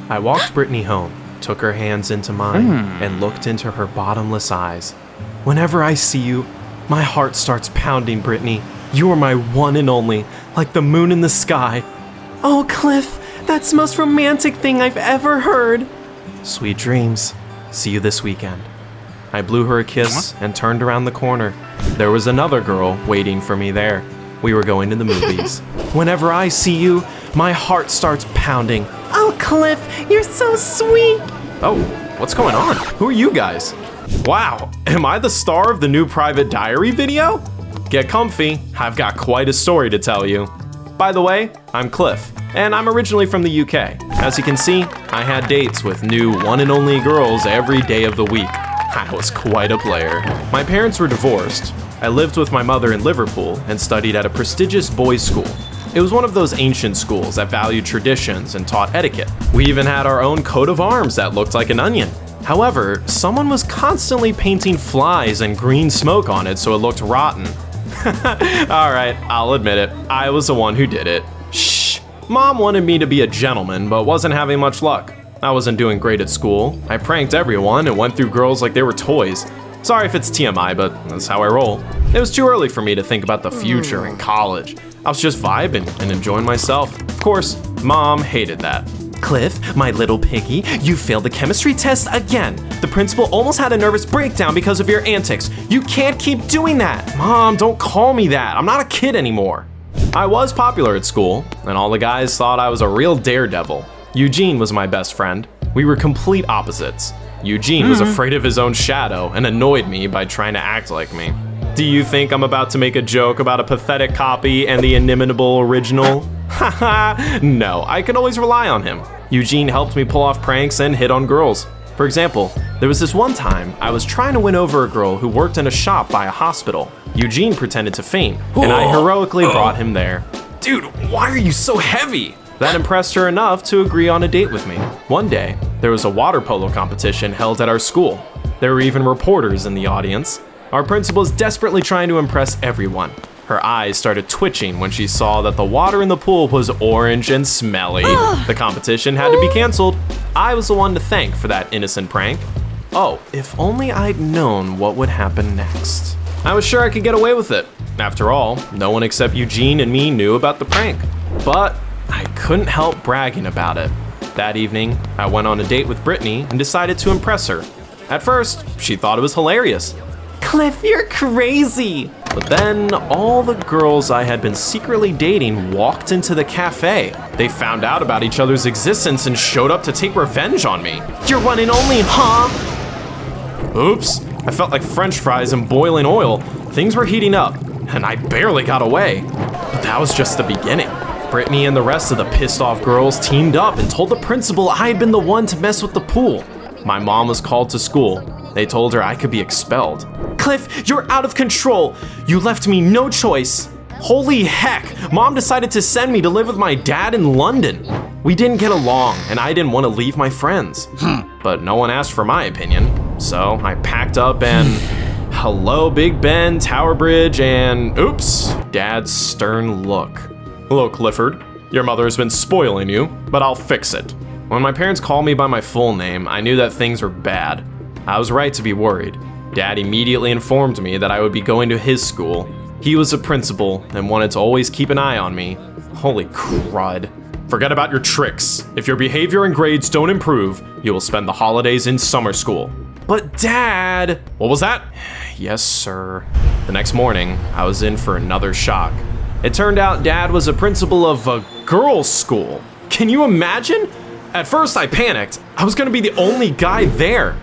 I walked Brittany home, took her hands into mine, and looked into her bottomless eyes. Whenever I see you, my heart starts pounding, Brittany. You are my one and only, like the moon in the sky. Oh, Cliff, that's the most romantic thing I've ever heard. Sweet dreams. See you this weekend. I blew her a kiss and turned around the corner. There was another girl waiting for me there. We were going to the movies. Whenever I see you, my heart starts pounding. Oh, Cliff, you're so sweet. Oh, what's going on? Who are you guys? Wow, am I the star of the new Private Diary video? Get comfy, I've got quite a story to tell you. By the way, I'm Cliff, and I'm originally from the UK. As you can see, I had dates with new one and only girls every day of the week. I was quite a player. My parents were divorced. I lived with my mother in Liverpool and studied at a prestigious boys' school. It was one of those ancient schools that valued traditions and taught etiquette. We even had our own coat of arms that looked like an onion. However, someone was constantly painting flies and green smoke on it so it looked rotten. Alright, I'll admit it, I was the one who did it. Shh. Mom wanted me to be a gentleman, but wasn't having much luck. I wasn't doing great at school. I pranked everyone and went through girls like they were toys. Sorry if it's TMI, but that's how I roll. It was too early for me to think about the future in college. I was just vibing and enjoying myself. Of course, Mom hated that. Cliff, my little piggy, you failed the chemistry test again. The principal almost had a nervous breakdown because of your antics. You can't keep doing that. Mom, don't call me that. I'm not a kid anymore. I was popular at school, and all the guys thought I was a real daredevil. Eugene was my best friend. We were complete opposites. Eugene was afraid of his own shadow and annoyed me by trying to act like me. Do you think I'm about to make a joke about a pathetic copy and the inimitable original? Haha, no, I could always rely on him. Eugene helped me pull off pranks and hit on girls. For example, there was this one time I was trying to win over a girl who worked in a shop by a hospital. Eugene pretended to faint, and I heroically brought him there. Dude, why are you so heavy? That impressed her enough to agree on a date with me. One day, there was a water polo competition held at our school. There were even reporters in the audience. Our principal was desperately trying to impress everyone. Her eyes started twitching when she saw that the water in the pool was orange and smelly. The competition had to be canceled. I was the one to thank for that innocent prank. Oh, if only I'd known what would happen next. I was sure I could get away with it. After all, no one except Eugene and me knew about the prank. But I couldn't help bragging about it. That evening, I went on a date with Brittany and decided to impress her. At first, she thought it was hilarious. Cliff, you're crazy. But then, all the girls I had been secretly dating walked into the cafe. They found out about each other's existence and showed up to take revenge on me. You're one and only, huh? Oops, I felt like French fries in boiling oil. Things were heating up, and I barely got away. But that was just the beginning. Brittany and the rest of the pissed off girls teamed up and told the principal I had been the one to mess with the pool. My mom was called to school. They told her I could be expelled. Cliff, you're out of control. You left me no choice. Holy heck, Mom decided to send me to live with my dad in London. We didn't get along, and I didn't want to leave my friends. But no one asked for my opinion, so I packed up and hello, Big Ben, Tower Bridge, and oops, Dad's stern look. Hello, Clifford. Your mother has been spoiling you, but I'll fix it. When my parents called me by my full name, I knew that things were bad. I was right to be worried. Dad immediately informed me that I would be going to his school. He was a principal and wanted to always keep an eye on me. Holy crud. Forget about your tricks. If your behavior and grades don't improve, you will spend the holidays in summer school. But Dad! What was that? Yes, sir. The next morning, I was in for another shock. It turned out Dad was a principal of a girls' school. Can you imagine? At first I panicked. I was gonna be the only guy there.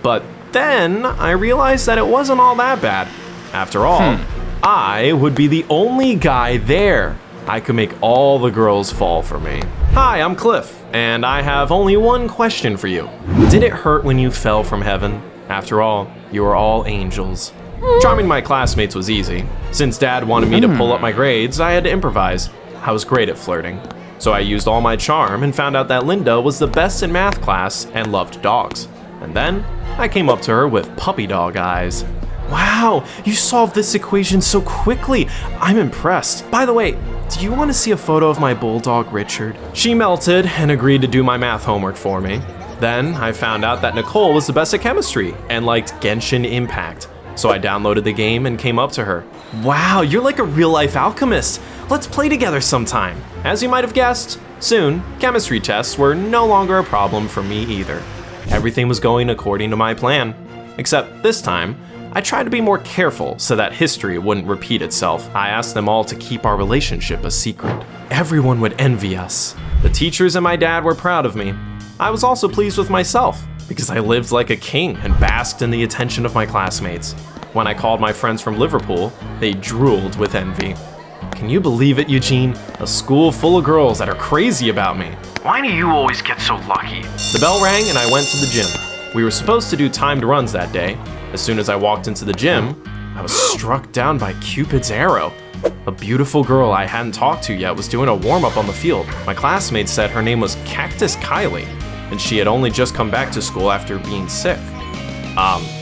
But then I realized that it wasn't all that bad. After all, I would be the only guy there. I could make all the girls fall for me. Hi, I'm Cliff, and I have only one question for you. Did it hurt when you fell from heaven? After all, you are all angels. Charming my classmates was easy. Since Dad wanted me to pull up my grades, I had to improvise. I was great at flirting. So I used all my charm and found out that Linda was the best in math class and loved dogs. And then I came up to her with puppy dog eyes. Wow, you solved this equation so quickly. I'm impressed. By the way, do you want to see a photo of my bulldog, Richard? She melted and agreed to do my math homework for me. Then I found out that Nicole was the best at chemistry and liked Genshin Impact. So I downloaded the game and came up to her. Wow, you're like a real-life alchemist. Let's play together sometime. As you might have guessed, soon, chemistry tests were no longer a problem for me either. Everything was going according to my plan. Except this time, I tried to be more careful so that history wouldn't repeat itself. I asked them all to keep our relationship a secret. Everyone would envy us. The teachers and my dad were proud of me. I was also pleased with myself because I lived like a king and basked in the attention of my classmates. When I called my friends from Liverpool, they drooled with envy. Can you believe it, Eugene? A school full of girls that are crazy about me. Why do you always get so lucky? The bell rang and I went to the gym. We were supposed to do timed runs that day. As soon as I walked into the gym, I was struck down by Cupid's arrow. A beautiful girl I hadn't talked to yet was doing a warm-up on the field. My classmates said her name was Cactus Kylie, and she had only just come back to school after being sick.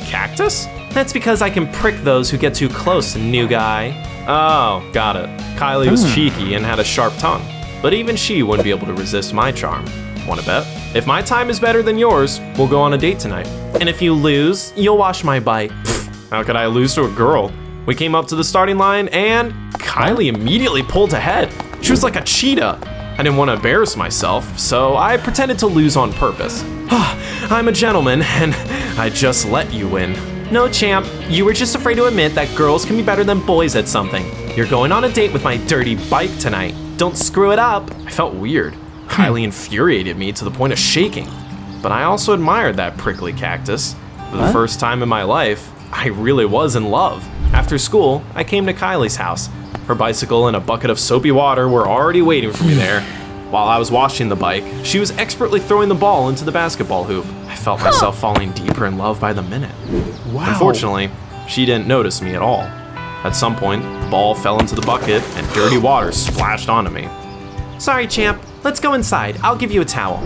Cactus? That's because I can prick those who get too close, new guy. Oh, got it. Kylie was cheeky and had a sharp tongue, but even she wouldn't be able to resist my charm. Wanna bet? If my time is better than yours, we'll go on a date tonight. And if you lose, you'll wash my bike. Pfft, how could I lose to a girl? We came up to the starting line and Kylie immediately pulled ahead. She was like a cheetah. I didn't want to embarrass myself, so I pretended to lose on purpose. I'm a gentleman, and I just let you win. No, champ, you were just afraid to admit that girls can be better than boys at something. You're going on a date with my dirty bike tonight. Don't screw it up. I felt weird. Kylie infuriated me to the point of shaking. But I also admired that prickly cactus. For the first time in my life, I really was in love. After school, I came to Kylie's house. Her bicycle and a bucket of soapy water were already waiting for me there. While I was washing the bike, she was expertly throwing the ball into the basketball hoop. I felt myself falling deeper in love by the minute. Wow. Unfortunately, she didn't notice me at all. At some point, the ball fell into the bucket and dirty water splashed onto me. Sorry, champ. Let's go inside. I'll give you a towel.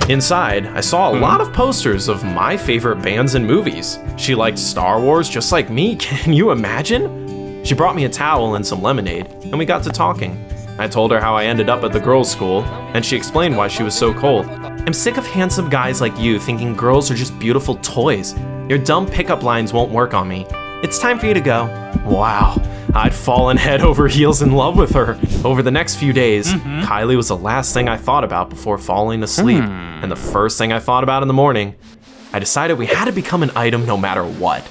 Inside, I saw a lot of posters of my favorite bands and movies. She liked Star Wars just like me. Can you imagine? She brought me a towel and some lemonade, and we got to talking. I told her how I ended up at the girls' school, and she explained why she was so cold. I'm sick of handsome guys like you thinking girls are just beautiful toys. Your dumb pickup lines won't work on me. It's time for you to go. Wow, I'd fallen head over heels in love with her. Over the next few days, Kylie was the last thing I thought about before falling asleep, and the first thing I thought about in the morning. I decided we had to become an item no matter what.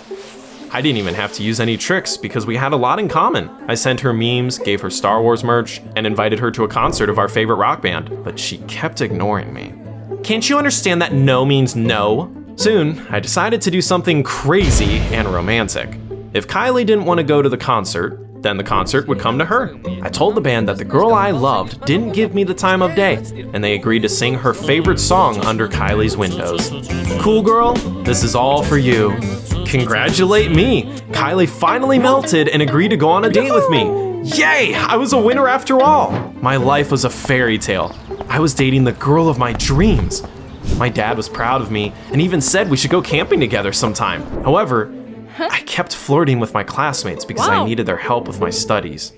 I didn't even have to use any tricks because we had a lot in common. I sent her memes, gave her Star Wars merch, and invited her to a concert of our favorite rock band, but she kept ignoring me. Can't you understand that no means no? Soon, I decided to do something crazy and romantic. If Kylie didn't want to go to the concert, then the concert would come to her. I told the band that the girl I loved didn't give me the time of day, and they agreed to sing her favorite song under Kylie's windows. Cool girl, this is all for you. Congratulate me! Kylie finally melted and agreed to go on a date with me. Yay! I was a winner after all! My life was a fairy tale. I was dating the girl of my dreams. My dad was proud of me and even said we should go camping together sometime. However, I kept flirting with my classmates because I needed their help with my studies.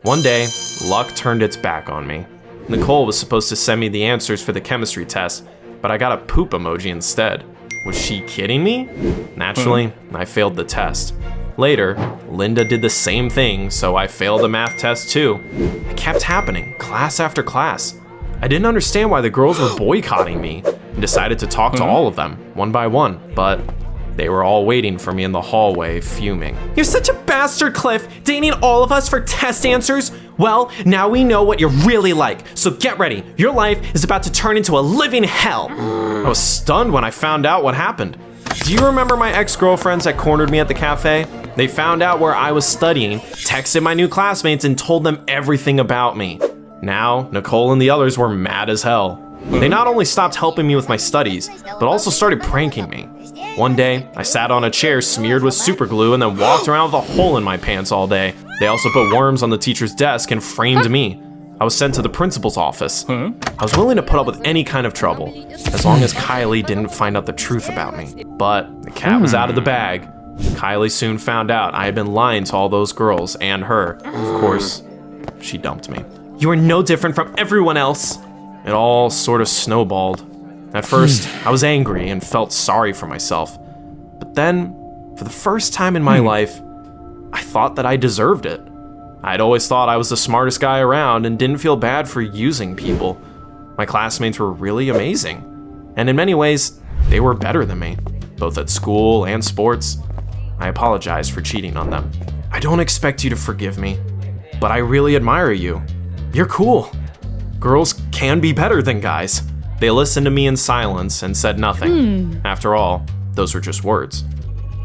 One day, luck turned its back on me. Nicole was supposed to send me the answers for the chemistry test, but I got a poop emoji instead. Was she kidding me? Naturally, I failed the test. Later, Linda did the same thing, so I failed a math test too. It kept happening, class after class. I didn't understand why the girls were boycotting me and decided to talk to all of them, one by one, but they were all waiting for me in the hallway, fuming. You're such a bastard, Cliff, dating all of us for test answers? Well, now we know what you're really like, so get ready. Your life is about to turn into a living hell. I was stunned when I found out what happened. Do you remember my ex-girlfriends that cornered me at the cafe? They found out where I was studying, texted my new classmates, and told them everything about me. Now, Nicole and the others were mad as hell. They not only stopped helping me with my studies, but also started pranking me. One day, I sat on a chair smeared with super glue and then walked around with a hole in my pants all day. They also put worms on the teacher's desk and framed me. I was sent to the principal's office. I was willing to put up with any kind of trouble, as long as Kylie didn't find out the truth about me. But the cat was out of the bag. Kylie soon found out I had been lying to all those girls and her. Of course, she dumped me. You are no different from everyone else. It all sort of snowballed. At first, I was angry and felt sorry for myself. But then, for the first time in my life, I thought that I deserved it. I'd always thought I was the smartest guy around and didn't feel bad for using people. My classmates were really amazing. And in many ways, they were better than me, both at school and sports. I apologized for cheating on them. I don't expect you to forgive me, but I really admire you. You're cool. Girls can be better than guys. They listened to me in silence and said nothing. After all, those were just words.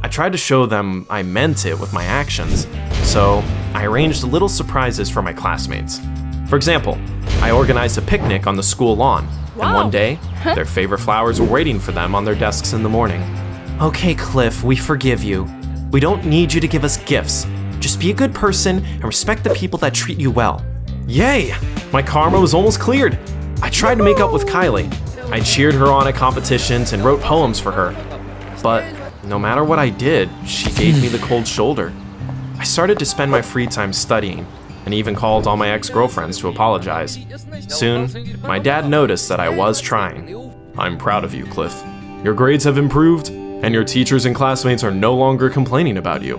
I tried to show them I meant it with my actions, so I arranged little surprises for my classmates. For example, I organized a picnic on the school lawn, and one day, their favorite flowers were waiting for them on their desks in the morning. Okay, Cliff, we forgive you. We don't need you to give us gifts. Just be a good person and respect the people that treat you well. Yay! My karma was almost cleared. I tried to make up with Kylie. I cheered her on at competitions and wrote poems for her. But no matter what I did, she gave me the cold shoulder. I started to spend my free time studying, and even called all my ex-girlfriends to apologize. Soon, my dad noticed that I was trying. I'm proud of you, Cliff. Your grades have improved, and your teachers and classmates are no longer complaining about you.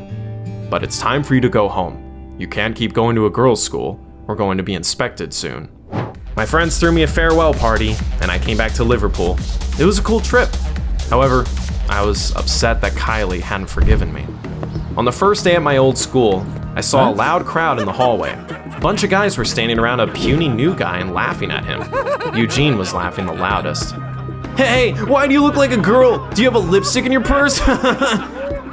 But it's time for you to go home. You can't keep going to a girls' school. We're going to be inspected soon. My friends threw me a farewell party, and I came back to Liverpool. It was a cool trip. However, I was upset that Kylie hadn't forgiven me. On the first day at my old school, I saw a loud crowd in the hallway. A bunch of guys were standing around a puny new guy and laughing at him. Eugene was laughing the loudest. Hey, why do you look like a girl? Do you have a lipstick in your purse?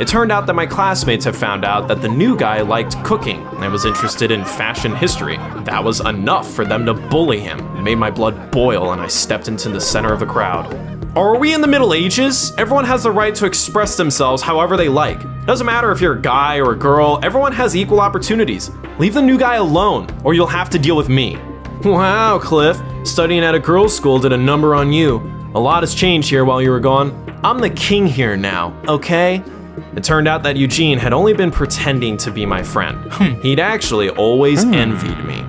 It turned out that my classmates had found out that the new guy liked cooking and was interested in fashion history. That was enough for them to bully him. It made my blood boil and I stepped into the center of the crowd. Are we in the Middle Ages? Everyone has the right to express themselves however they like. Doesn't matter if you're a guy or a girl, everyone has equal opportunities. Leave the new guy alone, or you'll have to deal with me. Wow, Cliff, studying at a girls' school did a number on you. A lot has changed here while you were gone. I'm the king here now, okay? It turned out that Eugene had only been pretending to be my friend. He'd actually always envied me.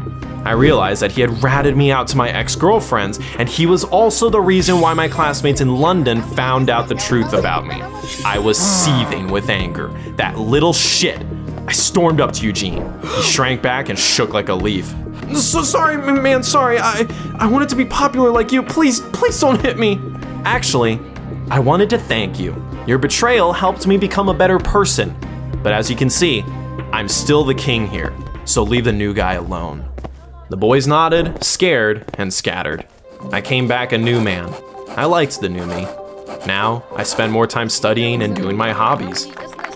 I realized that he had ratted me out to my ex-girlfriends, and he was also the reason why my classmates in London found out the truth about me. I was seething with anger. That little shit. I stormed up to Eugene. He shrank back and shook like a leaf. So sorry, man, sorry. I wanted to be popular like you. Please don't hit me. Actually, I wanted to thank you. Your betrayal helped me become a better person. But as you can see, I'm still the king here, so leave the new guy alone. The boys nodded, scared, and scattered. I came back a new man. I liked the new me. Now, I spend more time studying and doing my hobbies.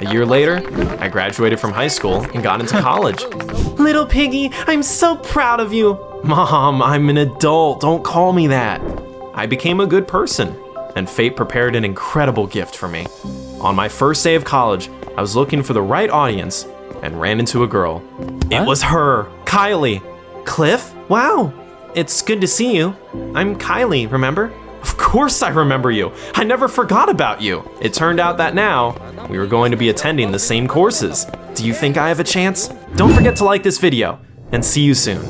A year later, I graduated from high school and got into college. Little piggy, I'm so proud of you. Mom, I'm an adult. Don't call me that. I became a good person, and fate prepared an incredible gift for me. On my first day of college, I was looking for the right audience and ran into a girl. It was her, Kylie. Cliff? Wow, it's good to see you. I'm Kylie, remember? Of course I remember you. I never forgot about you. It turned out that now, we were going to be attending the same courses. Do you think I have a chance? Don't forget to like this video, and see you soon.